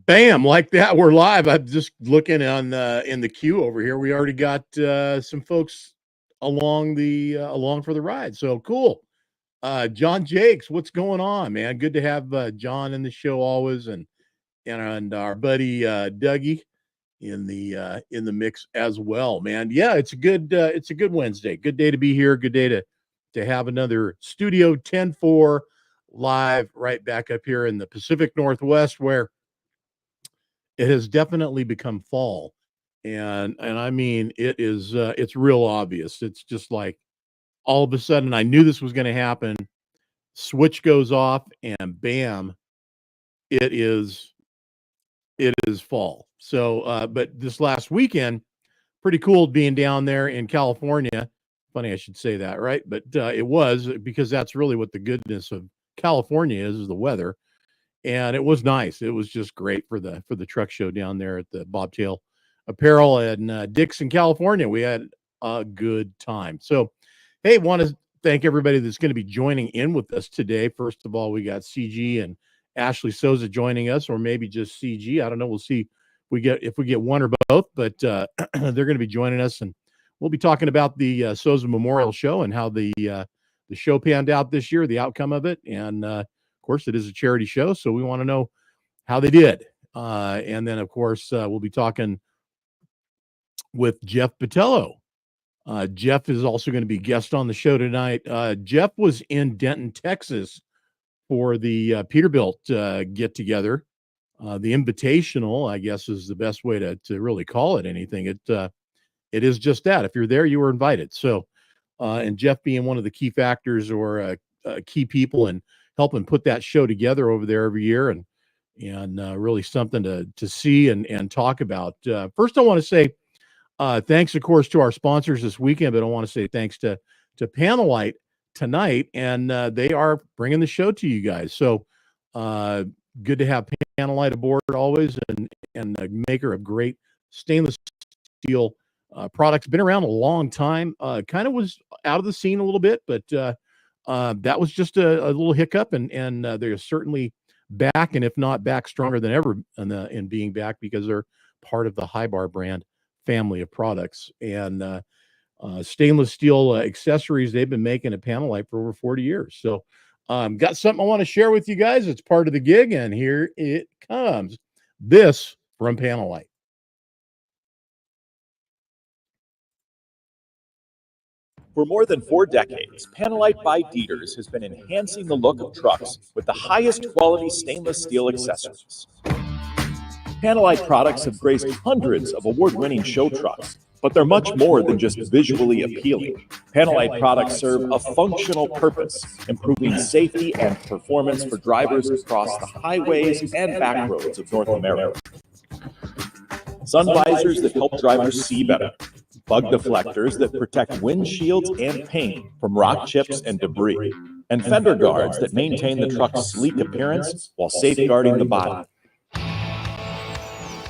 Bam, like that. We're live. I'm just looking on in the queue over here. We already got some folks along for the ride. So cool. John Jakes, what's going on, man? Good to have John in the show always, and our buddy Dougie in the mix as well, man. Yeah, it's a good Wednesday. Good day to be here. Good day to have another Studio 10-4 live right back up here in the Pacific Northwest, where it has definitely become fall. And I mean, it's real obvious. It's just like all of a sudden I knew this was going to happen. Switch goes off and bam, it is fall. So but this last weekend, pretty cool being down there in California. Funny I should say that, right? But it was, because that's really what the goodness of California is the weather. And it was nice. It was just great for the truck show down there at the Bobtail Apparel in Dixon, California. We had a good time. So, hey, want to thank everybody that's going to be joining in with us today. First of all, we got CG and Ashley Soza joining us, or maybe just CG. I don't know. We'll see if we get one or both, but they're going to be joining us, and we'll be talking about the Soza Memorial show and how the show panned out this year, the outcome of it, and of course, it is a charity show, so we want to know how they did. And then, of course, we'll be talking with Jeff Botelho. Jeff is also going to be guest on the show tonight. Jeff was in Denton, Texas for the Peterbilt get-together. The Invitational, I guess, is the best way to really call it anything. It is just that. If you're there, you were invited. So, and Jeff being one of the key factors or key people in helping put that show together over there every year, and really something to see and talk about. First, I want to say thanks, of course, to our sponsors this weekend, but I want to say thanks to Panelite tonight, and they are bringing the show to you guys. So good to have Panelite aboard always, and a maker of great stainless steel products. Been around a long time. Kind of was out of the scene a little bit, but that was just a little hiccup, and they're certainly back, and if not back, stronger than ever in being back, because they're part of the High Bar brand family of products. And stainless steel accessories they've been making at Panelite for over 40 years. So got something I want to share with you guys. It's part of the gig, and here it comes. This from Panelite. For more than 4 decades, Panelite by Dieters has been enhancing the look of trucks with the highest quality stainless steel accessories. Panelite products have graced hundreds of award-winning show trucks, but they're much more than just visually appealing. Panelite products serve a functional purpose, improving safety and performance for drivers across the highways and back roads of North America. Sun visors that help drivers see better. Bug deflectors that protect windshields and paint from rock chips and debris, and fender guards that maintain the truck's sleek appearance while safeguarding the body.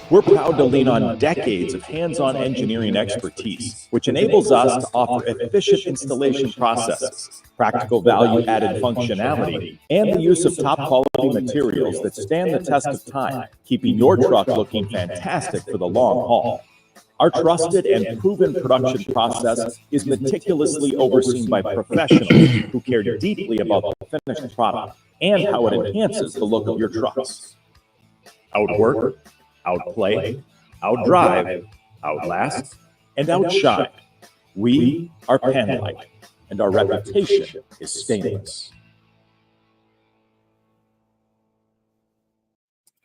We're proud to lean on decades of hands-on engineering expertise, which enables us to offer efficient installation processes, practical value-added functionality, and the use of top-quality materials that stand the test of time, keeping your truck looking fantastic for the long haul. Our trusted and proven production process is meticulously overseen by professionals who care deeply about the finished product and how it enhances the look of your trucks. Outwork, outplay, outdrive, outlast, and outshine. We are Panelite, and our reputation is stainless.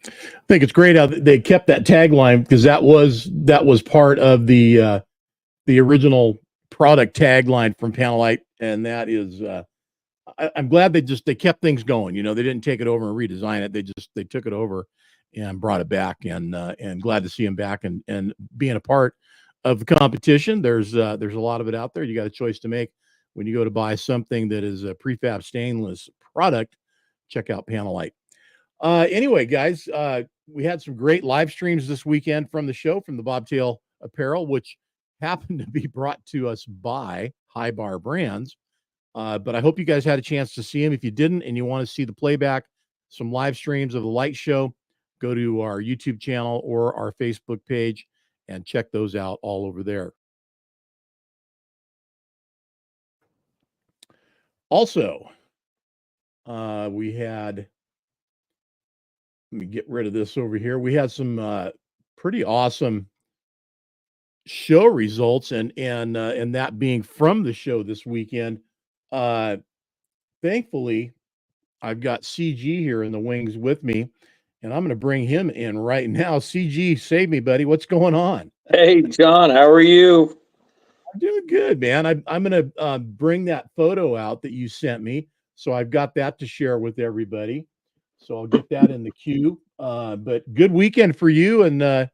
I think it's great how they kept that tagline, because that was part of the original product tagline from Panelite, and that is I'm glad they kept things going. You know, they didn't take it over and redesign it. They took it over and brought it back, and glad to see them back and being a part of the competition. There's a lot of it out there. You got a choice to make when you go to buy something that is a prefab stainless product. Check out Panelite. Anyway, guys, we had some great live streams this weekend from the show, from the Bobtail Apparel, which happened to be brought to us by High Bar Brands. But I hope you guys had a chance to see them. If you didn't and you want to see the playback, some live streams of the light show, go to our YouTube channel or our Facebook page and check those out all over there. Also, we had, let me get rid of this over here. We had some pretty awesome show results, and that being from the show this weekend. Thankfully, I've got CG here in the wings with me, and I'm going to bring him in right now. CG, save me, buddy. What's going on? Hey, John, how are you? I'm doing good, man. I'm going to bring that photo out that you sent me, so I've got that to share with everybody. So I'll get that in the queue. But good weekend for you and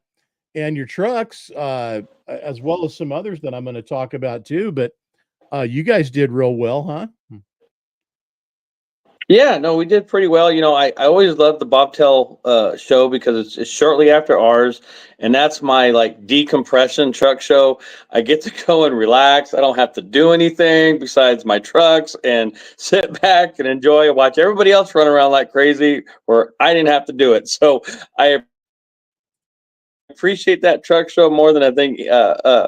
your trucks, as well as some others that I'm going to talk about too. But you guys did real well, huh? Yeah, no, we did pretty well. I always love the Bobtail show because it's shortly after ours, and that's my like decompression truck show. I get to go and relax. I don't have to do anything besides my trucks and sit back and enjoy and watch everybody else run around like crazy where I didn't have to do it. So I appreciate that truck show more than I think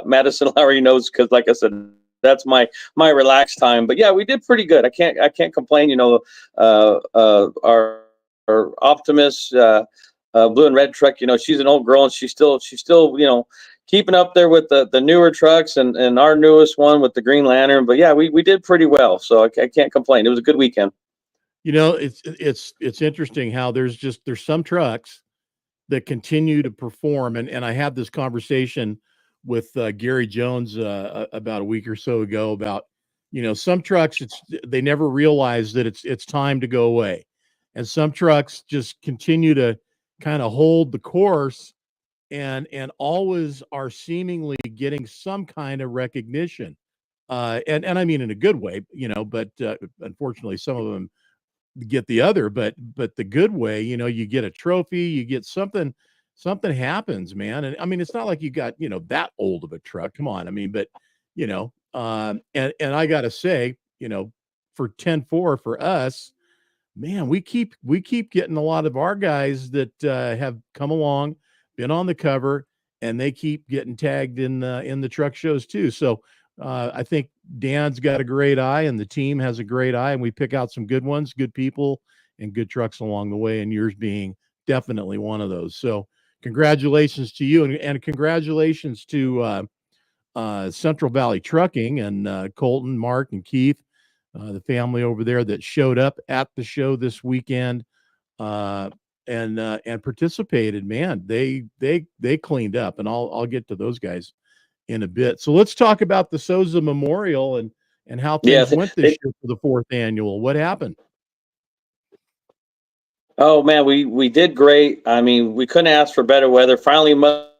Madison already knows, because like I said, that's my relaxed time. But yeah, we did pretty good. I can't complain. Our Optimus blue and red truck, she's an old girl, and she's still keeping up there with the newer trucks and our newest one with the Green Lantern. But yeah, we did pretty well, so I can't complain. It was a good weekend. It's interesting how there's some trucks that continue to perform, and I had this conversation with Gary Jones about a week or so ago about, some trucks, they never realize that it's time to go away, and some trucks just continue to kind of hold the course and always are seemingly getting some kind of recognition, and I mean in a good way, but unfortunately some of them get the other, but the good way, you get a trophy, you get something happens, man. And I mean, it's not like you got, that old of a truck. Come on. I mean, but and I gotta say, for 10-4 for us, man, we keep getting a lot of our guys that have come along, been on the cover, and they keep getting tagged in the truck shows too. So I think Dan's got a great eye, and the team has a great eye, and we pick out some good ones, good people, and good trucks along the way, and yours being definitely one of those. So congratulations to you, and congratulations to Central Valley Trucking and Colton, Mark, and Keith, the family over there that showed up at the show this weekend and participated. Man, they cleaned up, and I'll get to those guys in a bit. So let's talk about the Soza Memorial and how things went this year for the 4th annual. What happened? Oh man, we did great. I mean, we couldn't ask for better weather. Finally, Mother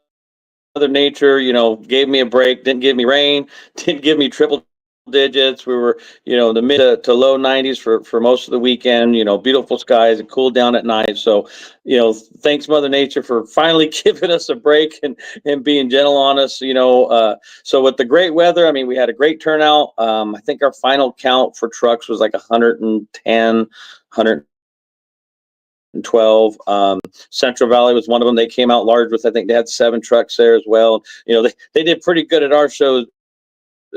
Nature, gave me a break. Didn't give me rain. Didn't give me triple digits. We were, the mid to low 90s for most of the weekend. Beautiful skies. It cooled down at night. So, thanks Mother Nature for finally giving us a break and being gentle on us. So with the great weather, I mean, we had a great turnout. I think our final count for trucks was like 110, 112. Central Valley was one of them. They came out large with, I think they had 7 trucks there as well. They did pretty good at our shows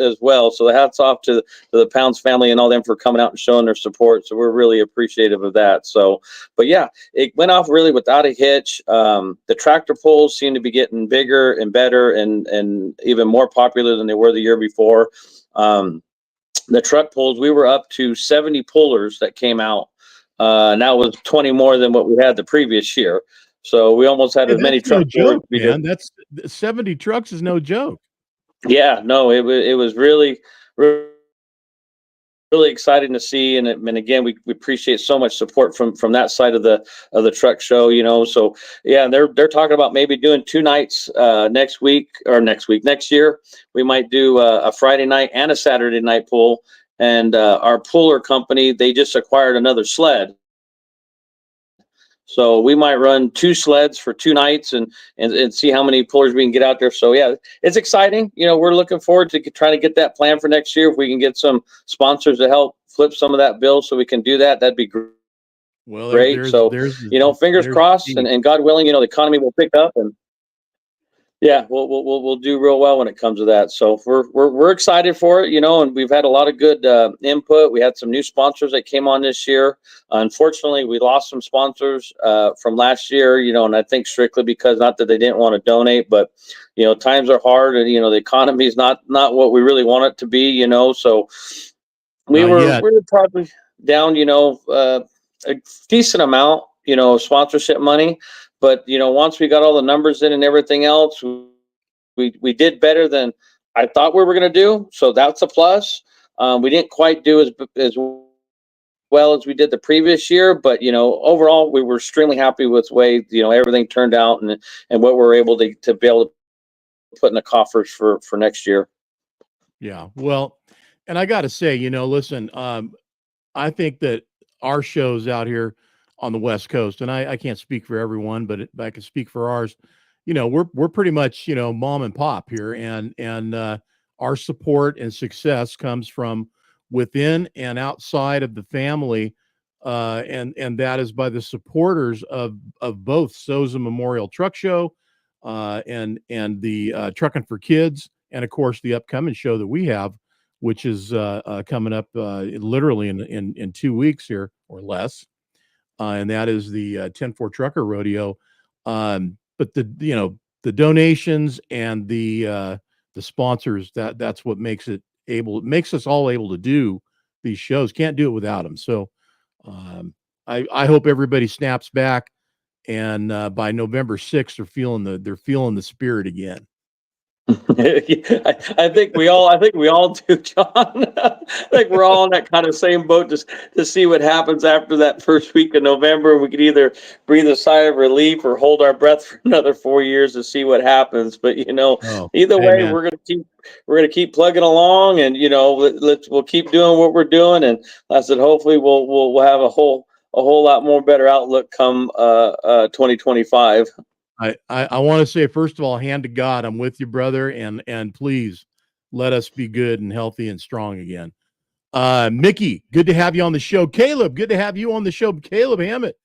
as well. So the hats off to the Pounds family and all them for coming out and showing their support. So we're really appreciative of that. So, but yeah, it went off really without a hitch. The tractor pulls seem to be getting bigger and better and even more popular than they were the year before. The truck pulls, we were up to 70 pullers that came out. And that was 20 more than what we had the previous year. So we almost had as many trucks. No joke, man. That's 70 trucks is no joke. Yeah, no, it was really, really, really exciting to see, and again, we appreciate so much support from that side of the truck show. So yeah, they're talking about maybe doing 2 nights next year. We might do a Friday night and a Saturday night pull, and our puller company, they just acquired another sled. So we might run 2 sleds for 2 nights and see how many pullers we can get out there. So yeah, it's exciting. We're looking forward to trying to get that plan for next year. If we can get some sponsors to help flip some of that bill so we can do that, that'd be Well, great. So, fingers crossed, and God willing, the economy will pick up, and yeah, we'll do real well when it comes to that. So we're excited for it, and we've had a lot of good input. We had some new sponsors that came on this year. Unfortunately, we lost some sponsors from last year, and I think strictly because, not that they didn't want to donate, but times are hard, and the economy is not what we really want it to be, So we were probably down, a decent amount, sponsorship money. But once we got all the numbers in and everything else, we did better than I thought we were going to do. So that's a plus. We didn't quite do as well as we did the previous year, but overall we were extremely happy with the way everything turned out, and what we're able to be able to put in the coffers for next year. Yeah, well, and I got to say, listen, I think that our shows out here on the West Coast, and I can't speak for everyone, but I can speak for ours. We're pretty much mom and pop here, and our support and success comes from within and outside of the family, and that is by the supporters of both Soza Memorial Truck Show, and the Trucking for Kids, and of course the upcoming show that we have, which is coming up literally in 2 weeks here or less, and that is the 10-4 Trucker Rodeo. But the donations and the sponsors, that's what makes us all able to do these shows. Can't do it without them. So I hope everybody snaps back, and by November 6th they're feeling the spirit again. I think we all do, John. I think we're all in that kind of same boat, just to see what happens after that first week of November. We could either breathe a sigh of relief or hold our breath for another 4 years to see what happens. But either way, man, we're gonna keep plugging along, and we'll keep doing what we're doing. And I said, hopefully we'll have a whole lot more better outlook come 2025. I want to say, first of all, hand to God, I'm with you, brother, and please let us be good and healthy and strong again. Mickey, good to have you on the show. Caleb, good to have you on the show. Caleb Hammett,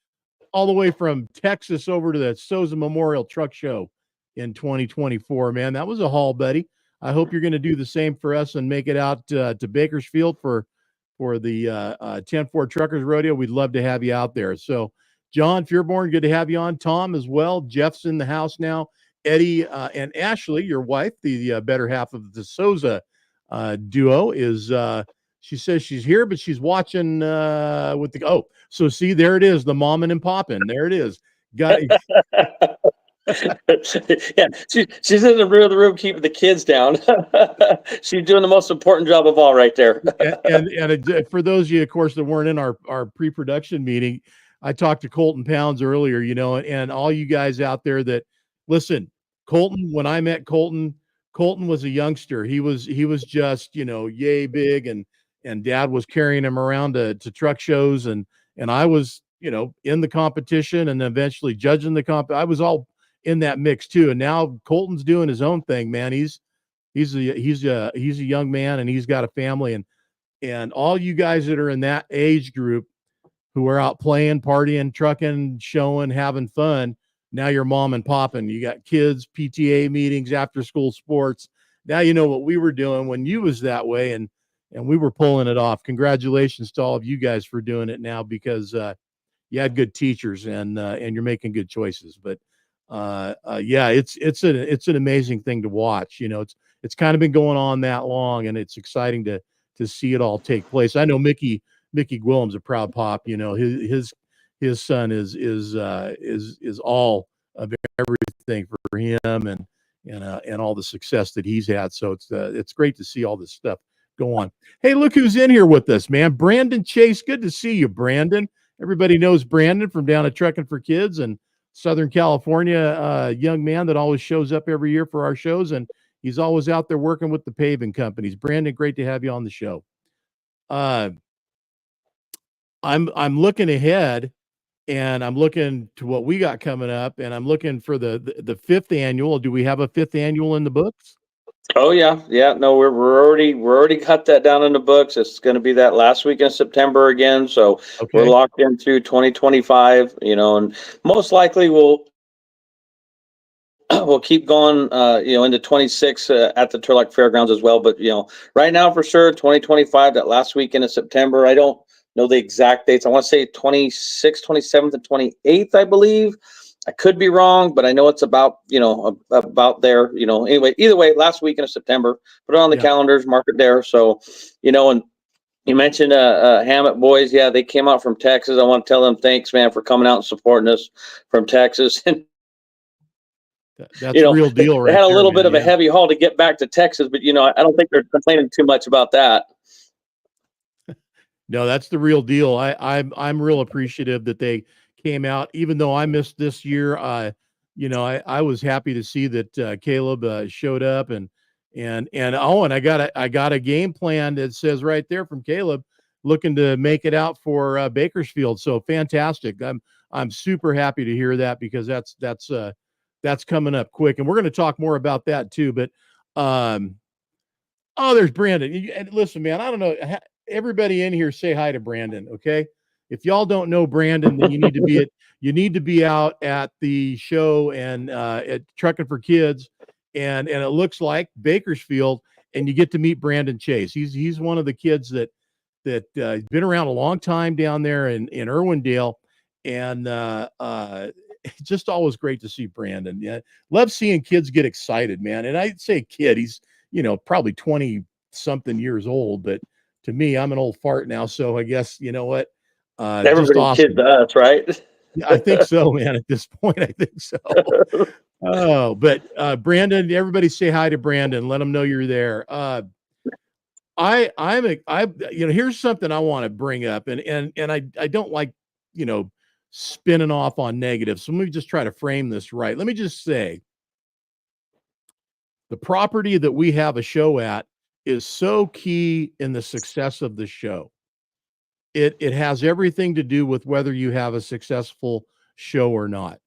all the way from Texas over to the Soza Memorial Truck Show in 2024. Man, that was a haul, buddy. I hope you're going to do the same for us and make it out to Bakersfield for the 10-4 Truckers Rodeo. We'd love to have you out there. So, John Fearborn, good to have you on. Tom as well. Jeff's in the house now. Eddie and Ashley, your wife, the better half of the Soza duo, is she says she's here, but she's watching with the so see, there it is, the momming and popping. There it is. Got yeah, she's in the rear of the room keeping the kids down. She's doing the most important job of all right there. and for those of you, of course, that weren't in our pre-production meeting, I talked to Colton Pounds earlier, and all you guys out there that listen, Colton, when I met Colton was a youngster. He was just, yay big, and dad was carrying him around to truck shows, and I was, in the competition and eventually judging the I was all in that mix too. And now Colton's doing his own thing, man. He's a young man, and he's got a family, and all you guys that are in that age group who are out playing, partying, trucking, showing, having fun. Now you're mom and popping. You got kids, PTA meetings, after school sports. Now you know what we were doing when you was that way, and we were pulling it off. Congratulations to all of you guys for doing it now, because you had good teachers, and you're making good choices. But yeah, it's an amazing thing to watch. It's kind of been going on that long, and it's exciting to see it all take place. I know Mickey Gwillem's a proud pop. His son is all of everything for him, and all the success that he's had. So it's great to see all this stuff go on. Hey, look who's in here with us, man. Brandon Chase. Good to see you, Brandon. Everybody knows Brandon from down at Trucking for Kids in Southern California. Young man that always shows up every year for our shows, and he's always out there working with the paving companies. Brandon, great to have you on the show. I'm looking ahead, and I'm looking to what we got coming up, and I'm looking for the 5th annual. Do we have a 5th annual in the books? Oh yeah, yeah. No, we're already got that down in the books. It's going to be that last week in September again. So we're Okay. locked into 2025. And most likely we'll keep going. Into 26 at the Turlock Fairgrounds as well. But right now for sure, 2025. That last weekend in September. I don't know the exact dates. I want to say 26th, 27th, and 28th. I believe. I could be wrong, but I know it's about about there. Anyway, either way, last weekend of September. Put it on the Yeah. calendars, mark it there. So, and you mentioned Hammett boys. Yeah, they came out from Texas. I want to tell them thanks, man, for coming out and supporting us from Texas. And That's the real they deal right had a there, little bit man. of a Yeah. heavy haul to get back to Texas, but I don't think they're complaining too much about that. No, that's the real deal. I'm real appreciative that they came out, even though I missed this year. I was happy to see that Caleb showed up and I got a game plan that says right there from Caleb, looking to make it out for Bakersfield. So fantastic. I'm super happy to hear that because that's coming up quick, and we're going to talk more about that too. But um, oh, there's Brandon. And listen, man, I don't know. Everybody in here, say hi to Brandon, okay? If y'all don't know Brandon, then you need to be out at the show and at Trucking for Kids, and it looks like Bakersfield, and you get to meet Brandon Chase. He's one of the kids that been around a long time down there in Irwindale, and it's just always great to see Brandon. Yeah, love seeing kids get excited, man. And I'd say kid, he's probably 20 something years old, but to me, I'm an old fart now. So I guess, you know what? Just Everybody's kids awesome. to us, right? Yeah, I think so, man. At this point, I think so. Oh, but Brandon, everybody say hi to Brandon. Let him know you're there. Here's something I want to bring up, and I don't like, spinning off on negative. So let me just try to frame this right. Let me just say the property that we have a show at is so key in the success of the show. It has everything to do with whether you have a successful show or not.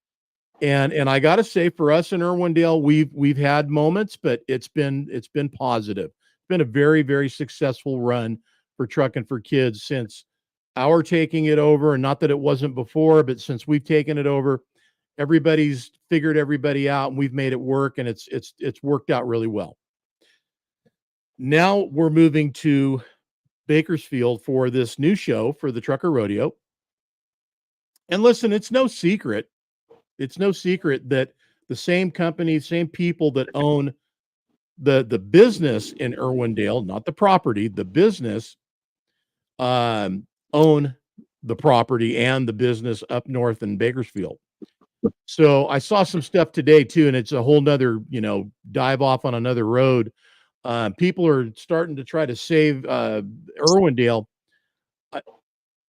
And I got to say, for us in Irwindale, we've had moments, but it's been positive. It's been a very, very successful run for Trucking for Kids since our taking it over, and not that it wasn't before, but since we've taken it over, everybody's figured everybody out, and we've made it work, and it's worked out really well. Now we're moving to Bakersfield for this new show for the Trucker Rodeo. And listen, it's no secret that the same company, same people that own the business in Irwindale, not the property, the business, own the property and the business up north in Bakersfield. So I saw some stuff today too, and it's a whole nother, dive off on another road. People are starting to try to save Irwindale.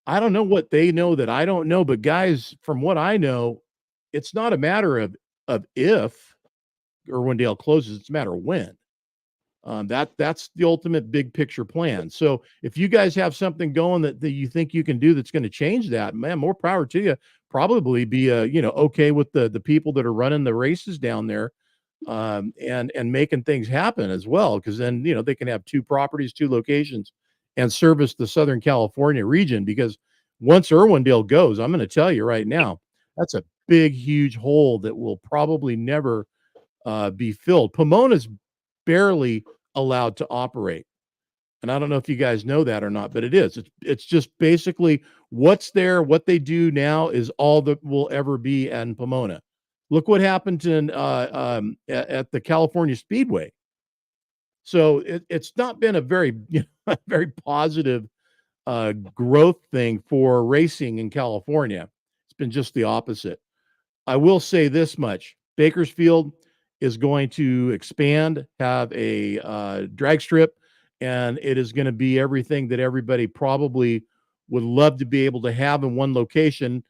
I don't know what they know that I don't know, but guys, from what I know, it's not a matter of if Irwindale closes, it's a matter of when. That's the ultimate big picture plan. So if you guys have something going that you think you can do that's going to change that, man, more power to you. Probably be okay with the people that are running the races down there, and making things happen as well, because then they can have two properties, two locations, and service the Southern California region. Because once Irwindale goes, I'm going to tell you right now, that's a big, huge hole that will probably never be filled. Pomona's barely allowed to operate. And I don't know if you guys know that or not, but it is. It's just basically what's there, what they do now is all that will ever be in Pomona. Look what happened at the California Speedway. So it's not been a very very positive growth thing for racing in California. It's been just the opposite. I will say this much: Bakersfield is going to expand, have a drag strip, and it is going to be everything that everybody probably would love to be able to have in one location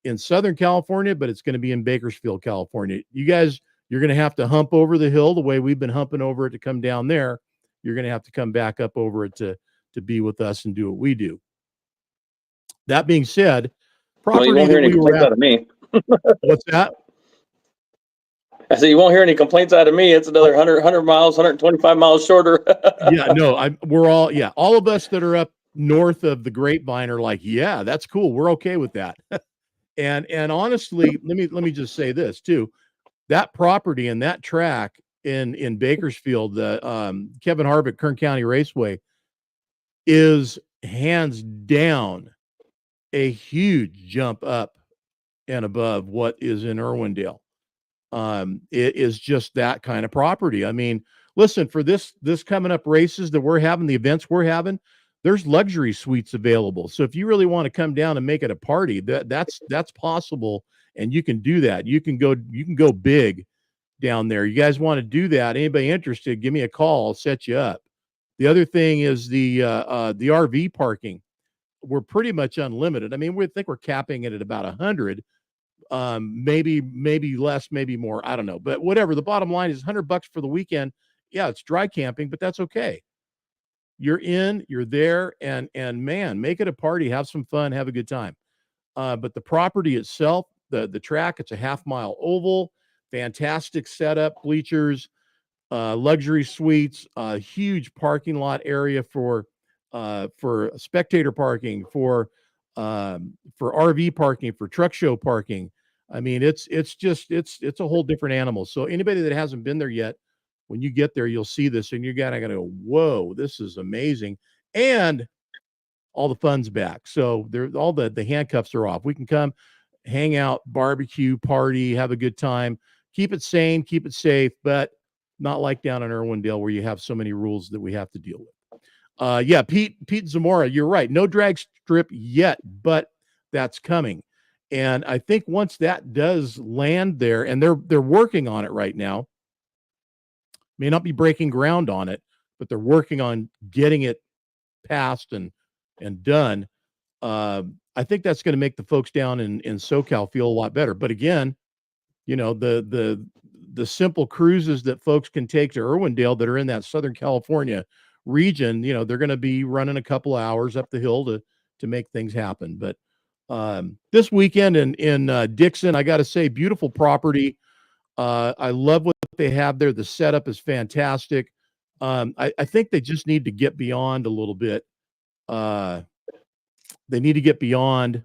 in Southern California, but it's going to be in Bakersfield, California. You guys, you're going to have to hump over the hill the way we've been humping over it to come down there. You're going to have to come back up over it to be with us and do what we do. That being said, Well, you property won't hear that any we were complaints at, out of me. what's that? I said, you won't hear any complaints out of me. It's another 100 miles, 125 miles shorter. Yeah, no, we're all, yeah, all of us that are up north of the Grapevine are like, yeah, that's cool. We're okay with that. And honestly, let me just say this too. That property and that track in Bakersfield, the Kevin Harvick Kern County Raceway, is hands down a huge jump up and above what is in Irwindale. It is just that kind of property. I mean, listen, for this coming up races that we're having, the events we're having, there's luxury suites available. So if you really want to come down and make it a party, that's possible, and you can do that. You can go big down there. You guys want to do that? Anybody interested? Give me a call. I'll set you up. The other thing is the RV parking. We're pretty much unlimited. I mean, we think we're capping it at about 100. Maybe less, maybe more. I don't know, but whatever. The bottom line is $100 for the weekend. Yeah, it's dry camping, but that's okay. You're in, you're there, and man, make it a party, have some fun, have a good time. But the property itself, the track, it's a half-mile oval, fantastic setup, bleachers, luxury suites, huge parking lot area for spectator parking, for RV parking, for truck show parking. I mean, it's a whole different animal. So anybody that hasn't been there yet, when you get there, you'll see this and you're gonna go, whoa, this is amazing. And all the fun's back. So all the handcuffs are off. We can come hang out, barbecue, party, have a good time, keep it sane, keep it safe, but not like down in Irwindale where you have so many rules that we have to deal with. Yeah, Pete Zamora, you're right. No drag strip yet, but that's coming. And I think once that does land there, and they're working on it right now, may not be breaking ground on it, but they're working on getting it passed and done. I think that's going to make the folks down in SoCal feel a lot better. But again, you know, the simple cruises that folks can take to Irwindale that are in that Southern California region, you know, they're going to be running a couple of hours up the hill to make things happen. But this weekend in Dixon, I got to say, beautiful property. I love what they have there. The setup is fantastic. I think they just need to get beyond a little bit. They need to get beyond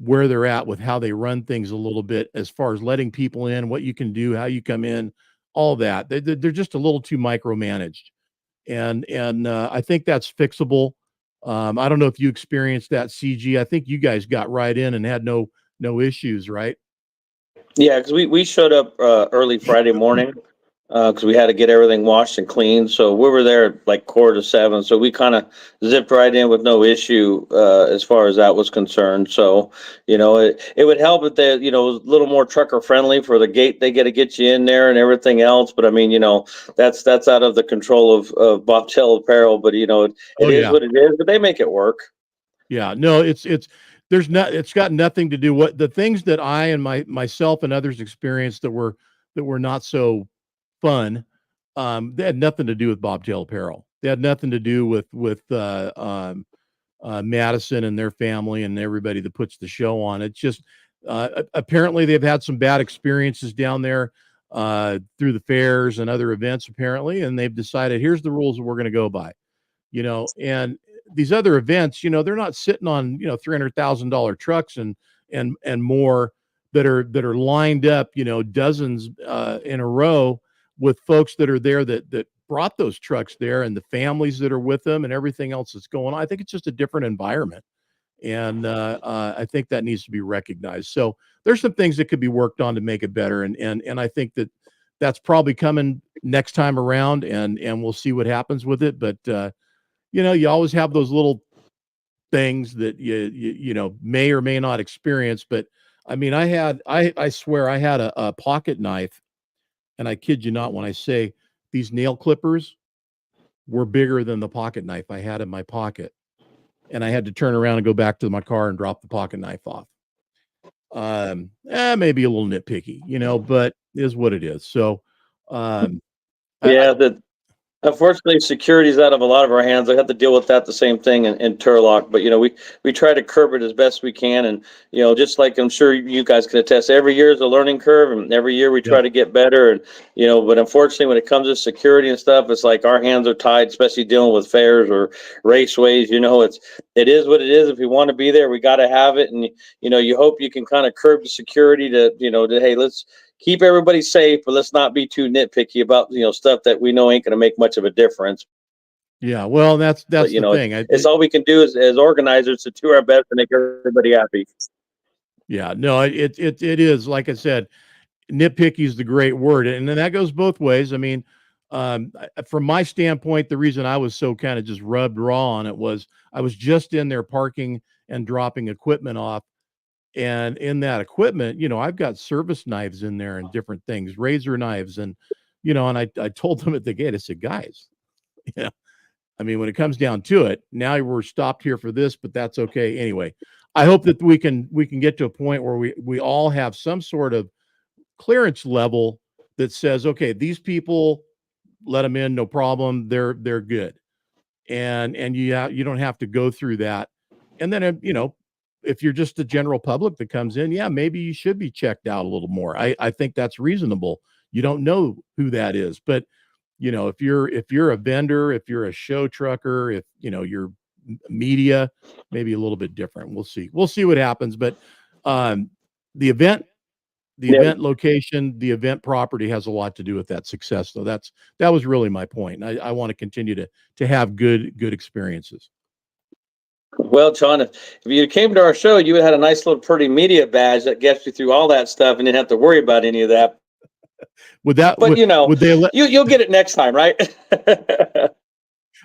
where they're at with how they run things a little bit, as far as letting people in, what you can do, how you come in, all that. They're just a little too micromanaged, and I think that's fixable. I don't know if you experienced that, CG. I think you guys got right in and had no issues, right? Yeah, because we showed up early Friday morning because we had to get everything washed and cleaned. So we were there like 6:45. So we kind of zipped right in with no issue as far as that was concerned. So, you know, it would help if they, you know, was a little more trucker friendly for the gate. They got to get you in there and everything else. But I mean, you know, that's out of the control of Bobtail Apparel. But, you know, it is what it is. But they make it work. Yeah, no, it's got nothing to do what the things that I and myself and others experienced that were not so fun. They had nothing to do with Bobtail Apparel. They had nothing to do with Madison and their family and everybody that puts the show on. It's just apparently they've had some bad experiences down there through the fairs and other events apparently, and they've decided here's the rules that we're going to go by. You know, and these other events, you know, they're not sitting on, you know, $300,000 trucks and more that are lined up, you know, dozens in a row with folks that are there that brought those trucks there, and the families that are with them and everything else that's going on. I think it's just a different environment. And I think that needs to be recognized. So there's some things that could be worked on to make it better. And I think that's probably coming next time around, and we'll see what happens with it. But you know, you always have those little things that you know may or may not experience. But I mean, I swear I had a pocket knife, and I kid you not when I say these nail clippers were bigger than the pocket knife I had in my pocket, and I had to turn around and go back to my car and drop the pocket knife off. Maybe a little nitpicky, you know, but is what it is. So Yeah, Unfortunately, security's out of a lot of our hands. I have to deal with that, the same thing in Turlock. But we try to curb it as best we can, and just like I'm sure you guys can attest, every year is a learning curve, and every year we try to get better. And but unfortunately, when it comes to security and stuff, it's like our hands are tied, especially dealing with fairs or raceways. It is what it is. If we want to be there, we got to have it, and you hope you can kind of curb the security to hey, let's keep everybody safe, but let's not be too nitpicky about stuff that we know ain't going to make much of a difference. Yeah, well, that's But the thing. it's all we can do as organizers to do our best to make everybody happy. Yeah, no, it is, like I said, nitpicky is the great word, and then that goes both ways. I mean, from my standpoint, the reason I was so kind of just rubbed raw on it was I was just in there parking and dropping equipment off. And in that equipment, I've got service knives in there and different things, razor knives. And, and I told them at the gate, I said, guys, I mean, when it comes down to it, now we're stopped here for this, but that's okay. Anyway, I hope that we can get to a point where we all have some sort of clearance level that says, okay, these people, let them in, no problem. They're good. And you don't have to go through that. And then, if you're just the general public that comes in, yeah, maybe you should be checked out a little more. I think that's reasonable. You don't know who that is, but if you're a vendor, if you're a show trucker, if you're media, maybe a little bit different. We'll see what happens. But the event location, the event property has a lot to do with that success. So that was really my point. I want to continue to have good experiences. Well, John, if you came to our show, you would have had a nice little pretty media badge that gets you through all that stuff and didn't have to worry about any of that. Would that, but would they let, you'll get it next time, right?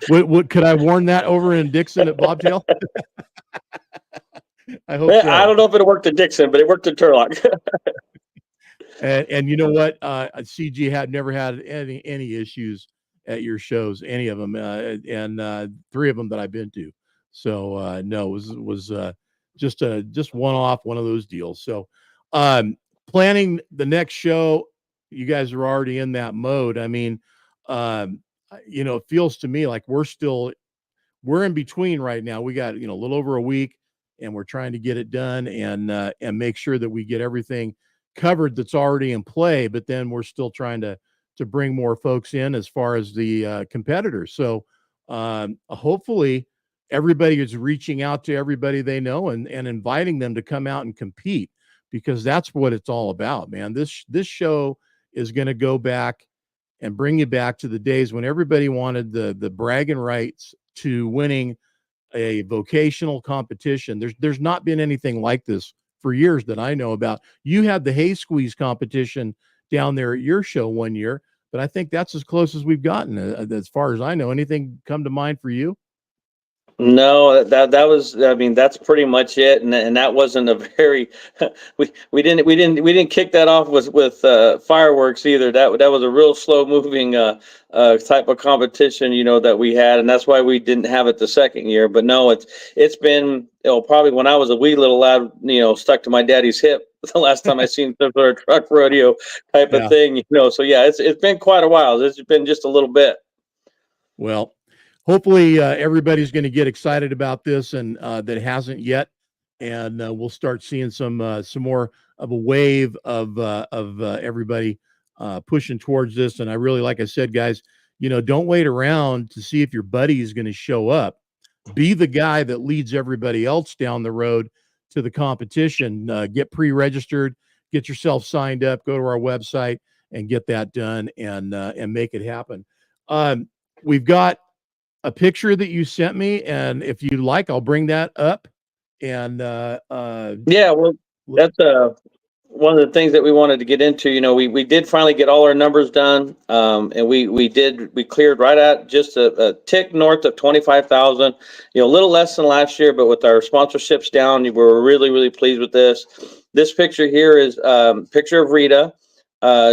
could I warn that over in Dixon at Bobtail? I hope so. I don't know if it worked at Dixon, but it worked at Turlock. And you know what? CG had never had any issues at your shows, any of them, and 3 of them that I've been to. So no, it was just one off, one of those deals. So planning the next show, you guys are already in that mode. I mean, it feels to me like we're in between right now. We got a little over a week, and we're trying to get it done and make sure that we get everything covered that's already in play. But then we're still trying to bring more folks in as far as the competitors. So hopefully everybody is reaching out to everybody they know and inviting them to come out and compete, because that's what it's all about, man. This show is going to go back and bring you back to the days when everybody wanted the bragging rights to winning a vocational competition. There's not been anything like this for years that I know about. You had the hay squeeze competition down there at your show one year, but I think that's as close as we've gotten as far as I know. Anything come to mind for you? No, that was, I mean, that's pretty much it, and that wasn't a very we didn't kick that off with fireworks either. That was a real slow moving type of competition, that we had, and that's why we didn't have it the second year. But no, it's been probably when I was a wee little lad, stuck to my daddy's hip the last time I seen some sort of truck rodeo type of thing, So yeah, it's been quite a while. It's been just a little bit. Well, hopefully everybody's going to get excited about this, and that hasn't yet, and we'll start seeing some more of a wave of everybody pushing towards this. And I really, like I said, guys, don't wait around to see if your buddy is going to show up. Be the guy that leads everybody else down the road to the competition. Get pre-registered, get yourself signed up, go to our website and get that done, and make it happen. We've got a picture that you sent me, and if you like, I'll bring that up. And yeah, well, that's one of the things that we wanted to get into. We did finally get all our numbers done, and we cleared right at just a tick north of 25,000. A little less than last year, but with our sponsorships down, we're really pleased with this. This picture here is a picture of Rita.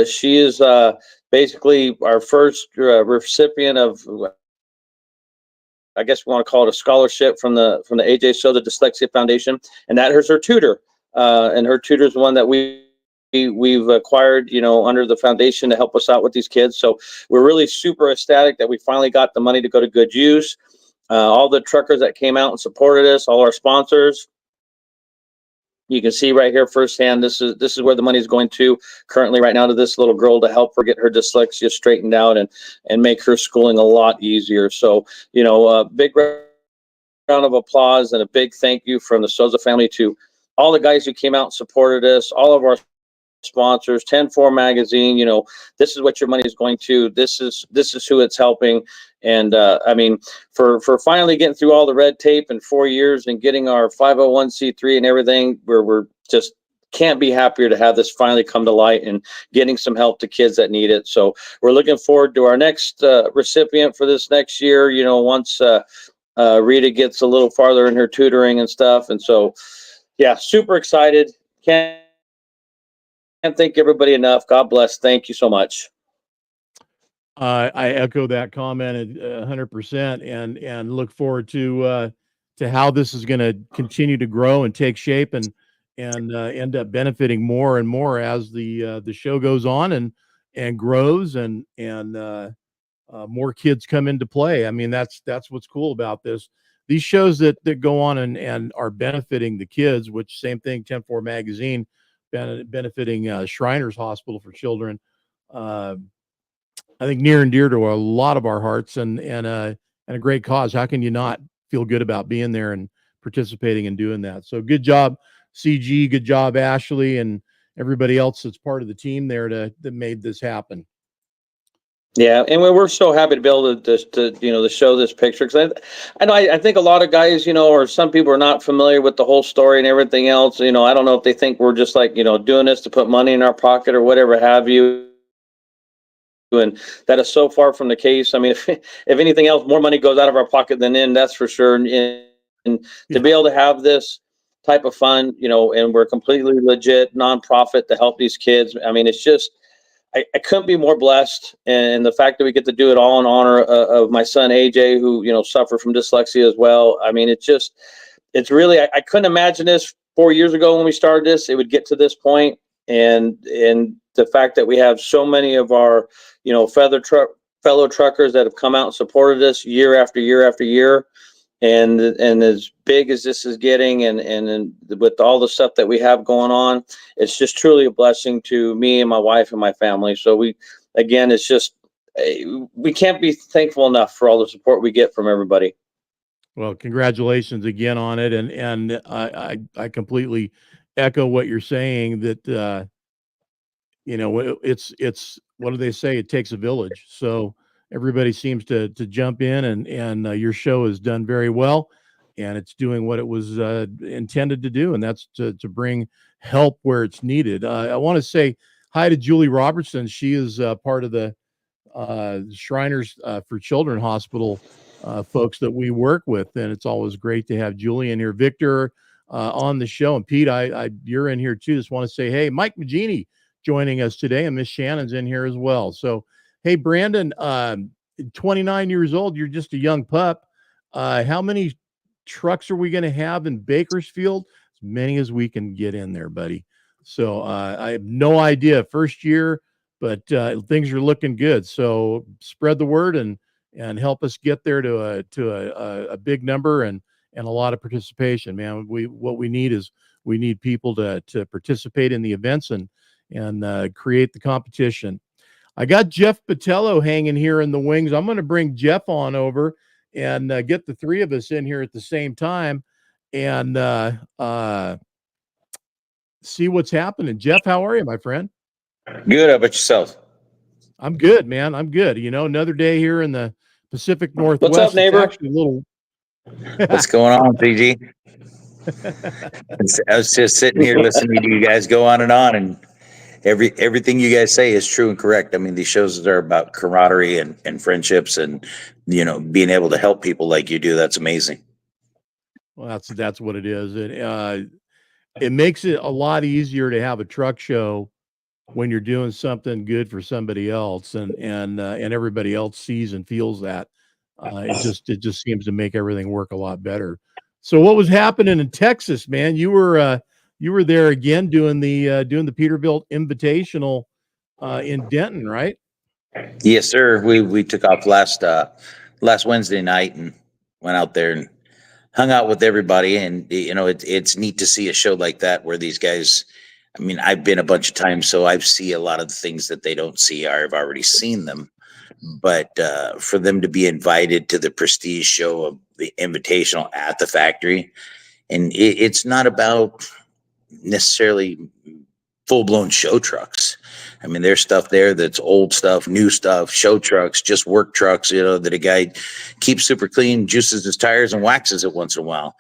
She is basically our first recipient of, I guess we want to call it a scholarship from the AJ Soza Dyslexia Foundation, and that is her tutor. And her tutor is one that we we've acquired, under the foundation to help us out with these kids. So we're really super ecstatic that we finally got the money to go to good use. All the truckers that came out and supported us, all our sponsors. You can see right here firsthand, this is where the money is going to currently right now, to this little girl, to help her get her dyslexia straightened out and make her schooling a lot easier. So, big round of applause and a big thank you from the Soza family to all the guys who came out and supported us, all of our sponsors, 10-4 magazine. This is what your money is going to. This is who it's helping. And for finally getting through all the red tape in 4 years and getting our 501c3 and everything, we're just can't be happier to have this finally come to light and getting some help to kids that need it. So we're looking forward to our next recipient for this next year, once Rita gets a little farther in her tutoring and stuff. And so, yeah, super excited. Can't thank everybody enough. God bless. Thank you so much. I echo that comment 100%, and look forward to how this is going to continue to grow and take shape and end up benefiting more and more as the show goes on and grows and more kids come into play. I mean, that's what's cool about this. These shows that go on and are benefiting the kids, which same thing, 10-4 magazine benefiting Shriners Hospital for Children. I think near and dear to a lot of our hearts and a great cause. How can you not feel good about being there and participating and doing that? So good job, CG. Good job, Ashley, and everybody else that's part of the team there that made this happen. Yeah, and we're so happy to be able to show this picture, because I think a lot of guys, or some people are not familiar with the whole story and everything else. I don't know if they think we're just like, doing this to put money in our pocket or whatever have you. And that is so far from the case. I mean, if anything else, more money goes out of our pocket than in, that's for sure. And to be able to have this type of fun, and we're completely legit nonprofit to help these kids. I mean, it's just, I couldn't be more blessed. And the fact that we get to do it all in honor of my son, AJ, who, suffered from dyslexia as well. I mean, it's really, I couldn't imagine this 4 years ago when we started this, it would get to this point. And the fact that we have so many of our, fellow truckers that have come out and supported us year after year after year. And as big as this is getting and with all the stuff that we have going on, it's just truly a blessing to me and my wife and my family. So it's just, we can't be thankful enough for all the support we get from everybody. Well, congratulations again on it. And I completely echo what you're saying, that, it's, what do they say? It takes a village. So everybody seems to jump in and your show is done very well, and it's doing what it was intended to do. And that's to bring help where it's needed. I want to say hi to Julie Robertson. She is part of the Shriners for Children Hospital folks that we work with. And it's always great to have Julie in here. Victor on the show. And Pete, you're in here too. Just want to say, hey, Mike Magini joining us today, and Miss Shannon's in here as well. So, hey, Brandon, 29 years old, you're just a young pup. How many trucks are we going to have in Bakersfield? As many as we can get in there, buddy. So I have no idea, first year, but things are looking good. So spread the word and help us get there to a big number and a lot of participation, man. What we need is we need people to participate in the events and create the competition. I got Jeff Botelho hanging here in the wings. I'm going to bring Jeff on over and get the three of us in here at the same time and see what's happening. Jeff, how are you, my friend? Good. How about yourself? I'm good, man. I'm good. Another day here in the Pacific Northwest. What's up, neighbor? It's actually a little... What's going on, PG? I was just sitting here listening to you guys go on, and everything you guys say is true and correct. I mean, these shows are about camaraderie and friendships, and being able to help people like you do. That's amazing. Well, that's what it is. It makes it a lot easier to have a truck show when you're doing something good for somebody else, and everybody else sees and feels that. It just seems to make everything work a lot better. So what was happening in Texas, man? You were you were there again doing the Peterbilt Invitational in Denton, right? Yes, sir. We took off last Wednesday night and went out there and hung out with everybody. And it's neat to see a show like that where these guys. I mean, I've been a bunch of times, so I've seen a lot of the things that they don't see. I've already seen them, but for them to be invited to the prestige show of the Invitational at the factory, and it's not about necessarily full-blown show trucks. I mean, there's stuff there that's old stuff, new stuff, show trucks, just work trucks, that a guy keeps super clean, juices his tires and waxes it once in a while.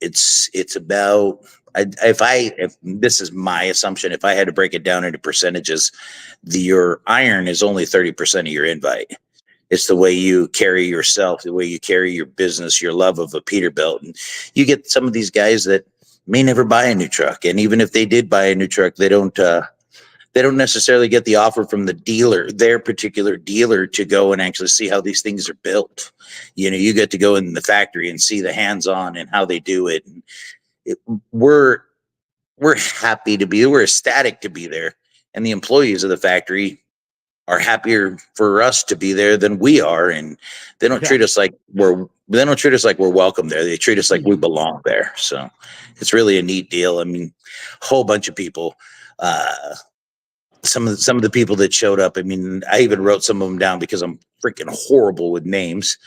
It's about, if this is my assumption, if I had to break it down into percentages, your iron is only 30% of your invite. It's the way you carry yourself, the way you carry your business, your love of a Peterbilt. And you get some of these guys that may never buy a new truck. And even if they did buy a new truck, they don't necessarily get the offer from the dealer, their particular dealer, to go and actually see how these things are built. You get to go in the factory and see the hands-on and how they do it. And we're happy to be, we're ecstatic to be there. And the employees of the factory are happier for us to be there than we are. And they don't treat us like we're welcome there. They treat us like we belong there. So it's really a neat deal. I mean, a whole bunch of people, some of the people that showed up. I mean, I even wrote some of them down because I'm freaking horrible with names.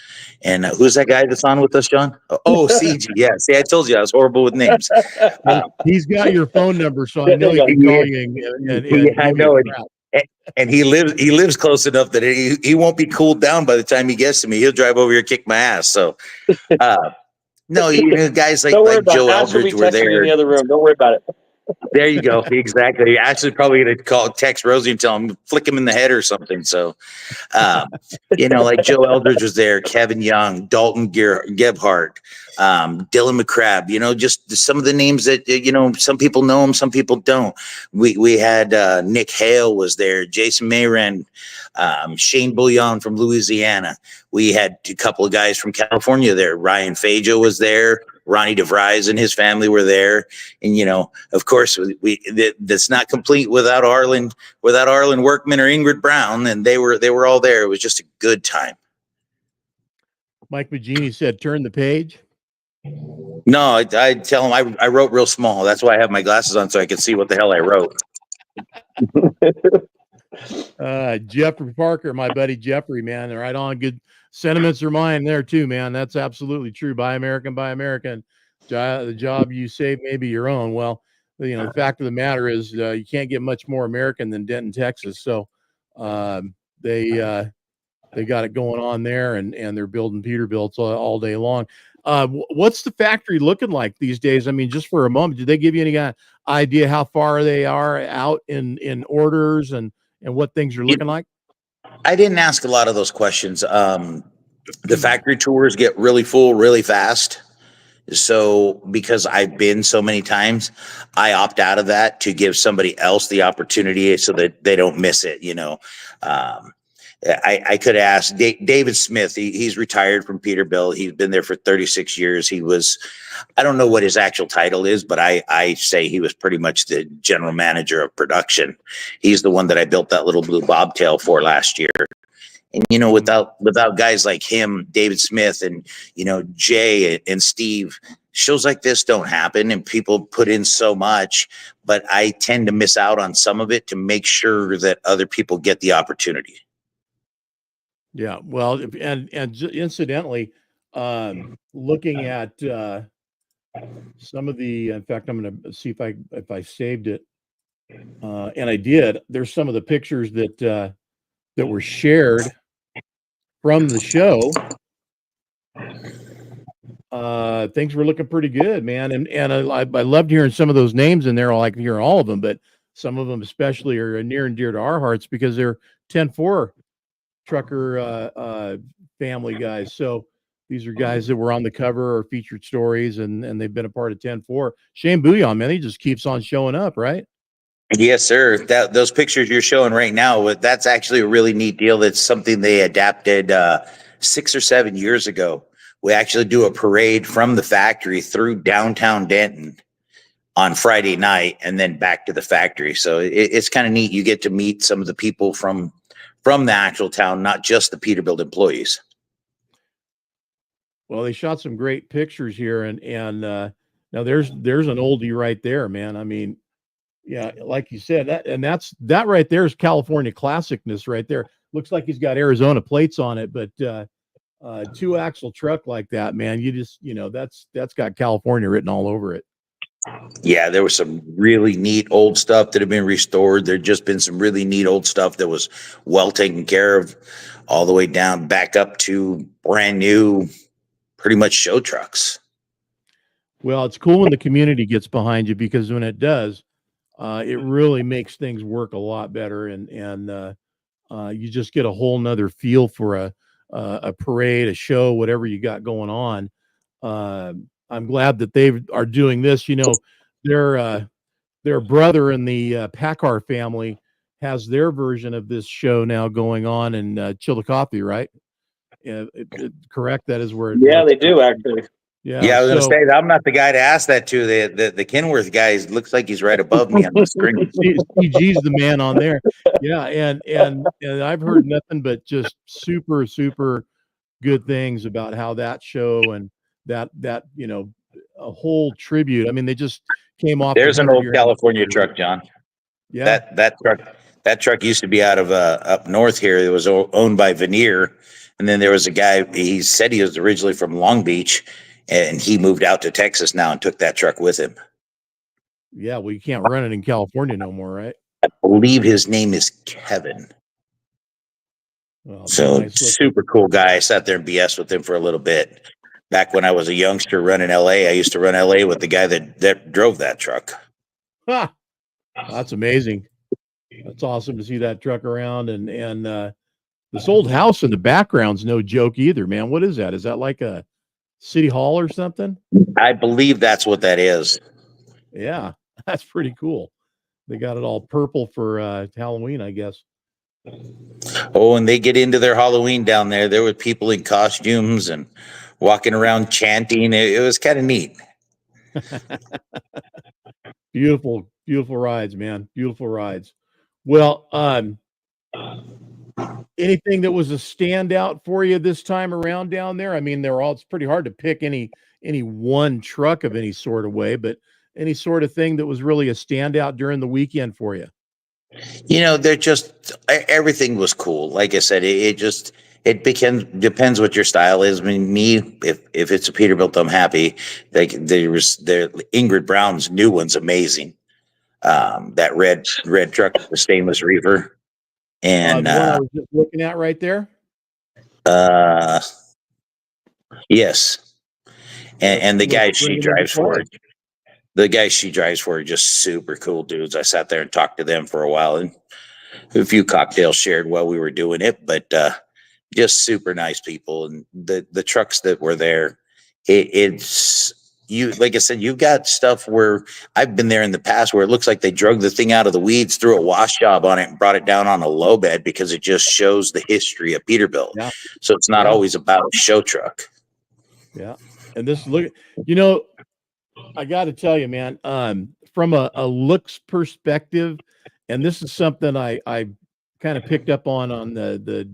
And who's that guy that's on with us, John? Oh, CG. Yeah. See, I told you I was horrible with names. He's got your phone number, so I know he can call you. And I know it. And he lives close enough that he won't be cooled down by the time he gets to me. He'll drive over here and kick my ass. So, no, guys like Joe Eldridge were there. In the other room. Don't worry about it. There you go. Exactly. You're actually probably going to text Rosie and tell him, flick him in the head or something. So, like Joe Eldridge was there, Kevin Young, Dalton Gebhardt, Dylan McCrabb, just some of the names that, some people know them, some people don't. We had Nick Hale was there, Jason Mayren, Shane Bouillon from Louisiana. We had a couple of guys from California there. Ryan Fajo was there. Ronnie DeVries and his family were there. And, of course, that's not complete without Arlen Workman or Ingrid Brown. And they were all there. It was just a good time. Mike Magini said, turn the page. No, I tell him I wrote real small. That's why I have my glasses on so I can see what the hell I wrote. Jeffrey Parker, my buddy Jeffrey, man, right on. Good sentiments are mine there too, man. That's absolutely true. Buy American, buy American. The job you save may be your own. Well, the fact of the matter is you can't get much more American than Denton, Texas. So they got it going on there, and they're building Peterbilts all day long. What's the factory looking like these days? I mean, just for a moment, did they give you any kind of idea how far they are out in orders and what things are looking like? I didn't ask a lot of those questions. The factory tours get really full really fast. So because I've been so many times, I opt out of that to give somebody else the opportunity so that they don't miss it. I could ask David Smith. He's retired from Peterbilt. He's been there for 36 years. I don't know what his actual title is, but I say he was pretty much the general manager of production. He's the one that I built that little blue bobtail for last year. And, without guys like him, David Smith and, Jay and Steve, shows like this don't happen, and people put in so much, but I tend to miss out on some of it to make sure that other people get the opportunity. Yeah, well, and incidentally, looking at some of the, in fact, I'm going to see if I saved it, and I did. There's some of the pictures that were shared from the show. Things were looking pretty good, man, and I loved hearing some of those names in there. I like hearing all of them, but some of them especially are near and dear to our hearts because they're 10-4 trucker family guys. So these are guys that were on the cover or featured stories, and they've been a part of 10-4. Shane Bouillon, man, he just keeps on showing up, right? Yes, sir. Those pictures you're showing right now, that's actually a really neat deal. That's something they adapted 6 or 7 years ago. We actually do a parade from the factory through downtown Denton on Friday night and then back to the factory. So it's kind of neat. You get to meet some of the people from the actual town, not just the Peterbilt employees. Well, they shot some great pictures here, and now there's an oldie right there, man. I mean, yeah, like you said, that right there is California classicness right there. Looks like he's got Arizona plates on it, but 2-axle truck like that, man, that's got California written all over it. Yeah, there was some really neat old stuff that had been restored. There'd just been some really neat old stuff that was well taken care of, all the way down back up to brand new, pretty much show trucks. Well, it's cool when the community gets behind you, because when it does, it really makes things work a lot better, and you just get a whole nother feel for a parade, a show, whatever you got going on. I'm glad that they are doing this. Their brother in the Packard family has their version of this show now going on in Chillicothe, right? Correct. That is where. Yeah, they do actually. Yeah, I was going to say, I'm not the guy to ask that to. The Kenworth guy looks like he's right above me on the screen. CG's the man on there. Yeah, and I've heard nothing but just super, super good things about how that show and that a whole tribute. I mean, they just came off. There's an old California truck, John. Yeah, that truck used to be out of up north here. It was owned by Veneer, and then there was a guy. He said he was originally from Long Beach, and he moved out to Texas now and took that truck with him. Yeah, well, you can't run it in California no more, right? I believe his name is Kevin. Well, so nice super cool guy. I sat there and BS with him for a little bit. Back when I was a youngster running LA, I used to run LA with the guy that drove that truck. Ha! That's amazing. That's awesome to see that truck around, and this old house in the background's no joke either, man. What is that? Is that like a city hall or something? I believe that's what that is. Yeah, that's pretty cool. They got it all purple for Halloween, I guess. Oh, and they get into their Halloween down there. There were people in costumes and walking around chanting. It was kind of neat. Beautiful, beautiful rides, man. Beautiful rides. Well, anything that was a standout for you this time around down there? I mean, it's pretty hard to pick any one truck of any sort of way, but any sort of thing that was really a standout during the weekend for you? Everything was cool. Like I said, it depends what your style is. I mean, if it's a Peterbilt, I'm happy. Like Ingrid Brown's new one's amazing. That red truck, the stainless reefer, and the one I was just looking at right there. Yes, and the guy she drives for it. The guys she drives for are just super cool dudes. I sat there and talked to them for a while, and a few cocktails shared while we were doing it, but just super nice people. And the trucks that were there, it's you, like I said, you've got stuff where I've been there in the past where it looks like they drug the thing out of the weeds, threw a wash job on it, and brought it down on a low bed because it just shows the history of Peterbilt. Yeah. So it's not always about a show truck. Yeah. And this look, I got to tell you, man, from a looks perspective, and this is something I kind of picked up on the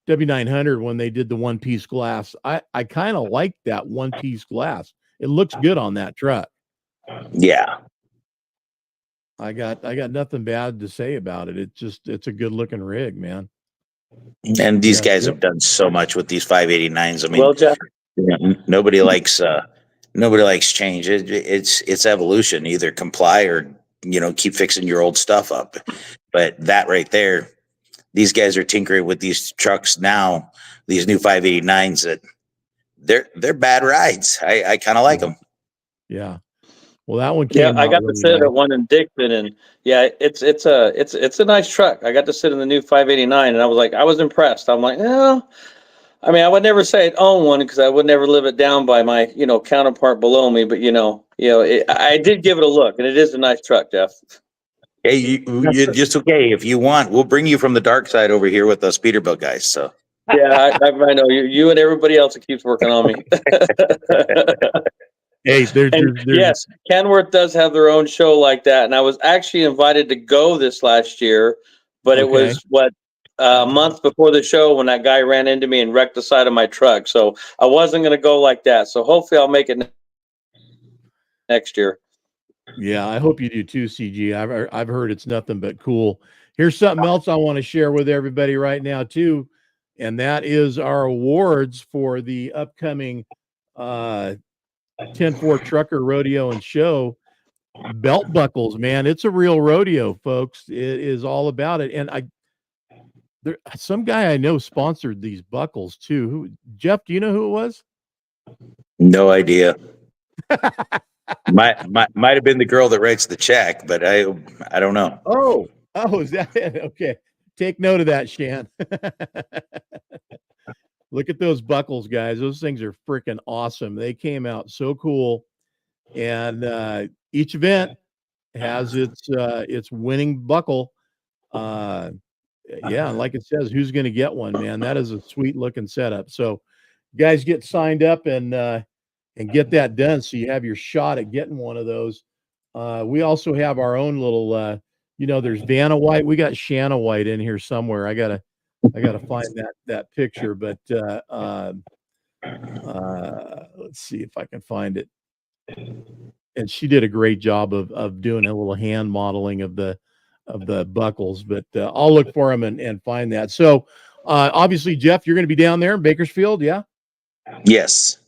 W900 when they did the one-piece glass. I kind of like that one-piece glass. It looks good on that truck. Yeah. I got nothing bad to say about it. It's a good looking rig, man. And these guys have done so much with these 589s. I mean, well, Jeff, nobody likes change. It's evolution. Either comply or keep fixing your old stuff up. But that right there, these guys are tinkering with these trucks now. These new 589s that they're bad rides. I kind of like them. Yeah. Well, that one came I got to sit at one in Dixon, and it's a nice truck. I got to sit in the new 589, and I was impressed. I'm like, no. I mean, I would never say I'd own one because I would never live it down by my, counterpart below me. But I did give it a look, and it is a nice truck, Jeff. Hey, you're just okay. If you want, we'll bring you from the dark side over here with us Peterbilt guys. So yeah, I know you and everybody else that keeps working on me. Hey, there's Yes, Kenworth does have their own show like that, and I was actually invited to go this last year, but it Okay. was a month before the show when that guy ran into me and wrecked the side of my truck. So I wasn't going to go like that. So hopefully I'll make it next year. Yeah, I hope you do too, CG. I've heard it's nothing but cool. Here's something else I want to share with everybody right now too, and that is our awards for the upcoming 10-4 Trucker Rodeo and Show. Belt buckles, man, it's a real rodeo, folks. It is all about it. And some guy I know sponsored these buckles too. Jeff, do you know who it was? No idea. might have been the girl that writes the check, but I don't know. Oh, is that it? Okay. Take note of that, Shan. Look at those buckles, guys. Those things are freaking awesome. They came out so cool. And each event has its winning buckle. Yeah, like it says, who's going to get one, man? That is a sweet looking setup. So guys, get signed up and get that done so you have your shot at getting one of those. We also have our own little there's Vanna White. We got Shanna White in here somewhere. I gotta find that picture, but let's see if I can find it. And she did a great job of doing a little hand modeling of the buckles, but I'll look for them and find that. So obviously, Jeff, you're going to be down there in Bakersfield, yeah? Yes.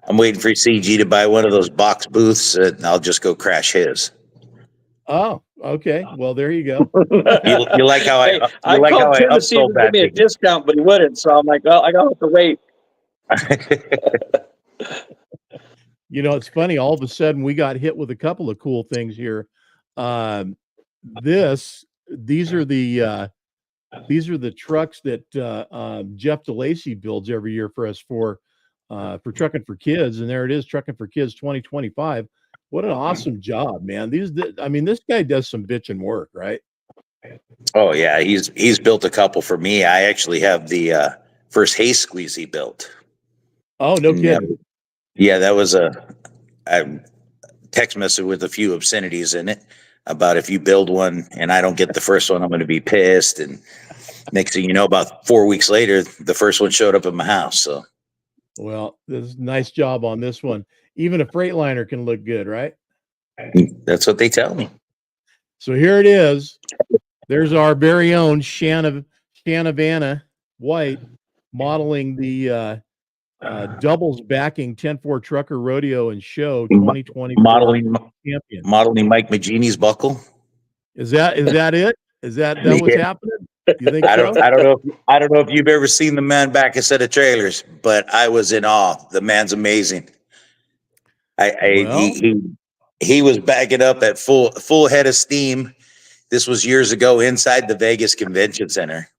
I'm waiting for CG to buy one of those box booths, and I'll just go crash his. Oh, okay. Well, there you go. You like how I called Tim to see if he'd give me a discount, but he wouldn't. So I'm like, well, I got to wait. It's funny. All of a sudden, we got hit with a couple of cool things here. These are the trucks that Jeff DeLacy builds every year for us for Trucking for Kids, and there it is, Trucking for Kids 2025. What an awesome job, man! This guy does some bitchin' work, right? Oh yeah, he's built a couple for me. I actually have the first hay squeeze he built. Oh, no kidding. Yeah, that was I text message with a few obscenities in it about if you build one and I don't get the first one, I'm going to be pissed. And next thing you know, about 4 weeks later, the first one showed up at my house. So, well, this is a nice job on this one. Even a Freightliner can look good, right? That's what they tell me. So here it is. There's our very own Shanna Vanna White modeling the doubles backing 10-4 Trucker Rodeo and Show 2020 modeling champion. Mike Magini's buckle. Is that it? Is that what's happening? You think I so? don't know if you've ever seen the man back a set of trailers, but I was in awe. The man's amazing. He was backing up at full head of steam. This was years ago inside the Vegas Convention Center.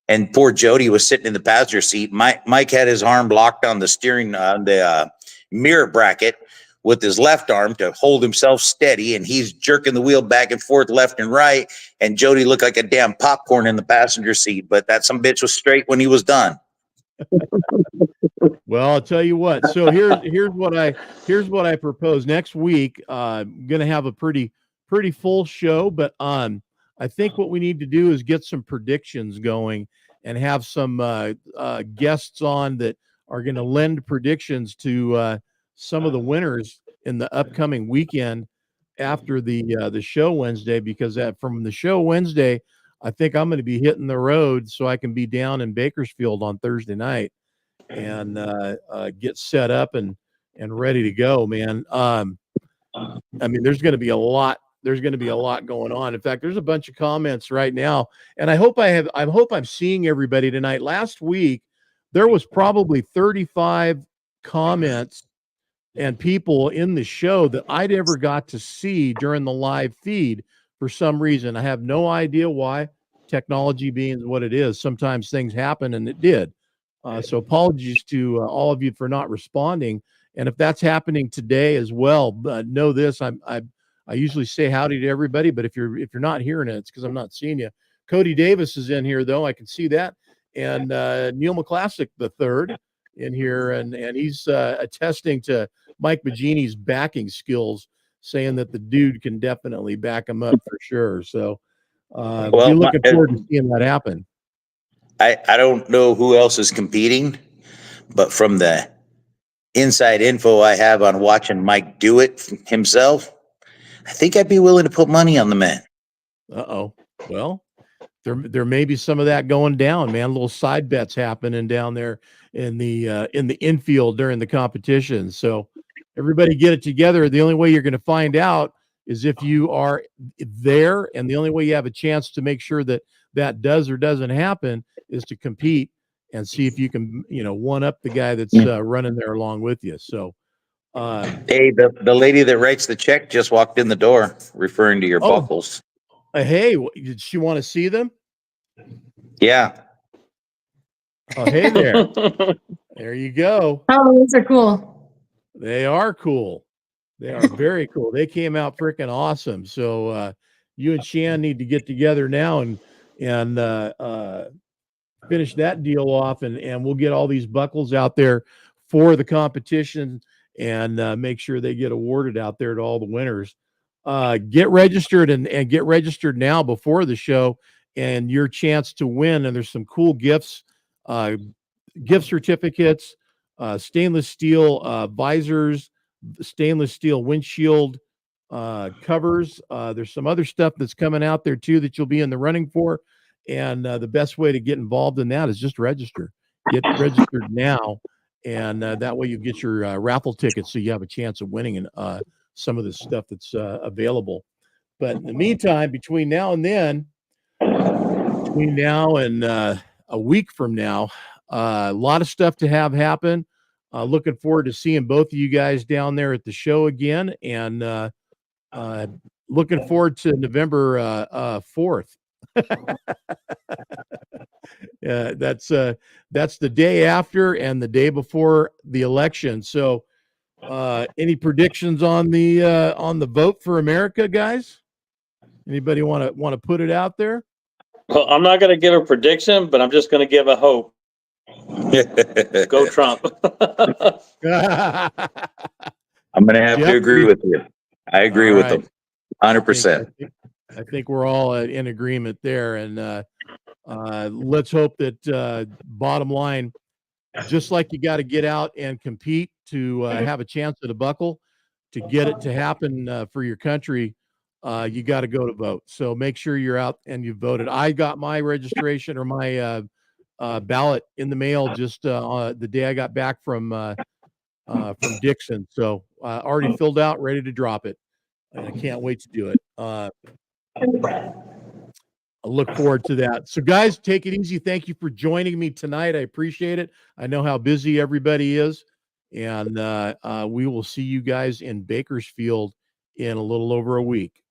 And poor Jody was sitting in the passenger seat. Mike had his arm locked on the steering, on the mirror bracket with his left arm to hold himself steady. And he's jerking the wheel back and forth, left and right. And Jody looked like a damn popcorn in the passenger seat. But that some bitch was straight when he was done. Well, I'll tell you what. So here's what I propose. Next week, I'm going to have a pretty full show, but I think what we need to do is get some predictions going and have some guests on that are going to lend predictions to some of the winners in the upcoming weekend after the show Wednesday, because from the show Wednesday, I think I'm going to be hitting the road so I can be down in Bakersfield on Thursday night and get set up and ready to go, man. There's going to be a lot. There's going to be a lot going on. In fact, there's a bunch of comments right now, and I hope I'm seeing everybody tonight. Last week, there was probably 35 comments and people in the show that I'd ever got to see during the live feed for some reason. I have no idea why. Technology being what it is, sometimes things happen, and it did. So apologies to all of you for not responding. And if that's happening today as well, know this: I usually say howdy to everybody, but if you're not hearing it, it's because I'm not seeing you. Cody Davis is in here, though. I can see that. And Neil McClassic III in here, and he's attesting to Mike Magini's backing skills, saying that the dude can definitely back him up for sure. So be looking forward to seeing that happen. I don't know who else is competing, but from the inside info I have on watching Mike do it himself, I think I'd be willing to put money on the man. Uh-oh. Well, there may be some of that going down, man. Little side bets happening down there in the infield during the competition. So everybody get it together. The only way you're going to find out is if you are there, and the only way you have a chance to make sure that that does or doesn't happen is to compete and see if you can, one up the guy that's running there along with you. So, hey, the lady that writes the check just walked in the door, referring to your buckles. Hey, did she want to see them? Yeah. Oh, hey there. There you go. Oh, those are cool. They are cool. They are very cool. They came out freaking awesome. So you and Shan need to get together now and finish that deal off, and we'll get all these buckles out there for the competition and make sure they get awarded out there to all the winners. Get registered and get registered now before the show, and your chance to win. And there's some cool gifts, gift certificates, stainless steel visors, stainless steel windshield covers. There's some other stuff that's coming out there too that you'll be in the running for. And the best way to get involved in that is just register. Get registered now, and that way you get your raffle tickets, so you have a chance of winning and some of the stuff that's available. But in the meantime, between now and a week from now, a lot of stuff to have happen. Looking forward to seeing both of you guys down there at the show again, and looking forward to November 4th. That's the day after and the day before the election. So any predictions on the vote for America, guys? Anybody want to put it out there? Well, I'm not going to give a prediction, but I'm just going to give a hope. Go Trump. I'm going to have to agree with you. I agree with them 100%. I think we're all in agreement there. And let's hope that bottom line, just like you got to get out and compete to have a chance at a buckle, to get it to happen for your country, you got to go to vote. So make sure you're out and you voted. I got my registration or my ballot in the mail just the day I got back from Dixon. So already filled out, ready to drop it. I can't wait to do it. I look forward to that. So guys, take it easy. Thank you for joining me tonight. I appreciate it. I know how busy everybody is, and we will see you guys in Bakersfield in a little over a week.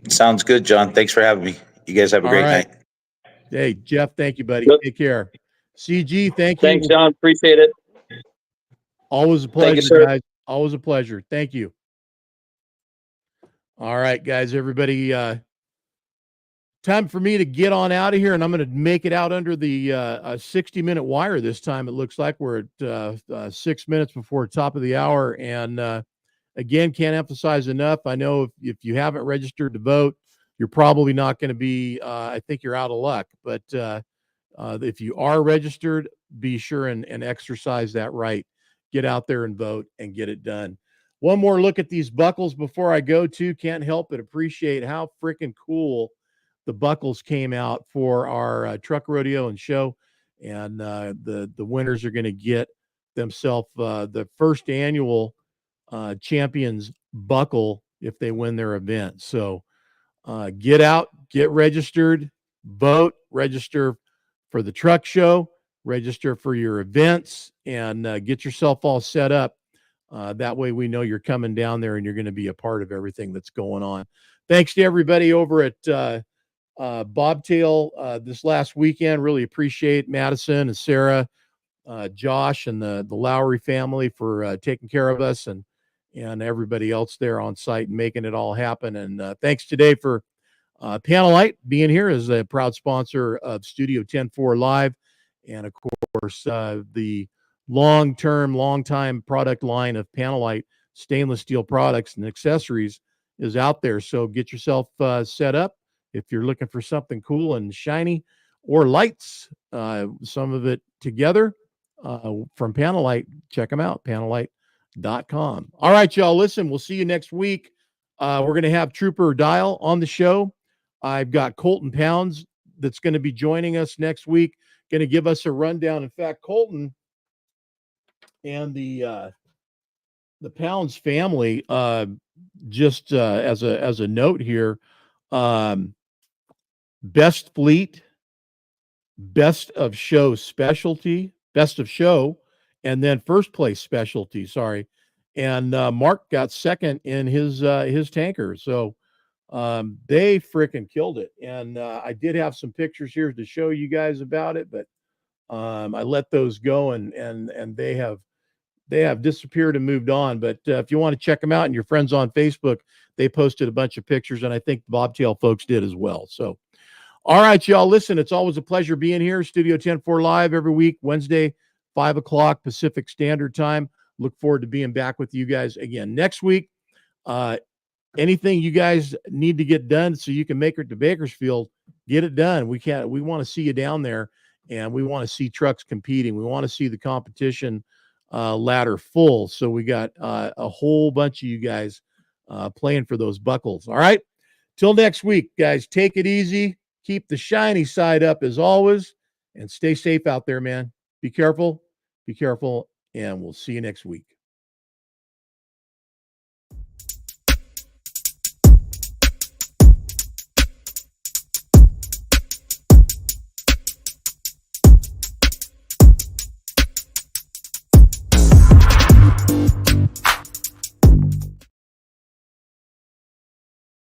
Sounds good, John. Thanks for having me. You guys have a great night. Hey, Jeff, thank you, buddy. Good. Take care. CG, thank you. Thanks, John. Appreciate it. Always a pleasure, Thank you, sir. guys. Always a pleasure. Thank you. All right, guys, everybody. Time for me to get on out of here, and I'm going to make it out under the 60-minute wire this time. It looks like we're at 6 minutes before top of the hour. And again, can't emphasize enough. I know if you haven't registered to vote, you're probably not going to be, I think you're out of luck. But if you are registered, be sure and exercise that right. Get out there and vote and get it done. One more look at these buckles before I go to. Can't help but appreciate how freaking cool the buckles came out for our Trucker Rodeo and show. And the winners are going to get themselves the first annual champions buckle if they win their event. So get out, get registered, vote, register for the truck show, register for your events, and get yourself all set up. That way we know you're coming down there and you're going to be a part of everything that's going on. Thanks to everybody over at Bobtail this last weekend. Really appreciate Madison and Sarah, Josh, and the Lowry family for taking care of us and everybody else there on site and making it all happen. And thanks today for Panelite being here as a proud sponsor of Studio 10-4 Live. And of course, the long time product line of Panelite stainless steel products and accessories is out there. So get yourself set up if you're looking for something cool and shiny, or lights, some of it together from Panelite. Check them out, panelite.com. All right, y'all, listen, we'll see you next week. We're going to have Trooper Dial on the show. I've got Colton Pounds that's going to be joining us next week, going to give us a rundown. In fact, Colton and the Pounds family, just as a note here, best fleet, best of show specialty, best of show, and then first place specialty. Sorry, and Mark got second in his tanker. So they freaking killed it. And I did have some pictures here to show you guys about it, but I let those go, and they have disappeared and moved on. But if you want to check them out and your friends on Facebook, they posted a bunch of pictures, and I think the Bobtail folks did as well. So, all right, y'all, listen, it's always a pleasure being here. Studio 10-4 live every week, Wednesday, 5 o'clock Pacific Standard Time. Look forward to being back with you guys again next week. Anything you guys need to get done so you can make it to Bakersfield, get it done. We want to see you down there, and we want to see trucks competing. We want to see the competition ladder full. So we got a whole bunch of you guys playing for those buckles. All right. Till next week, guys, take it easy. Keep the shiny side up as always, and stay safe out there, man. Be careful, and we'll see you next week.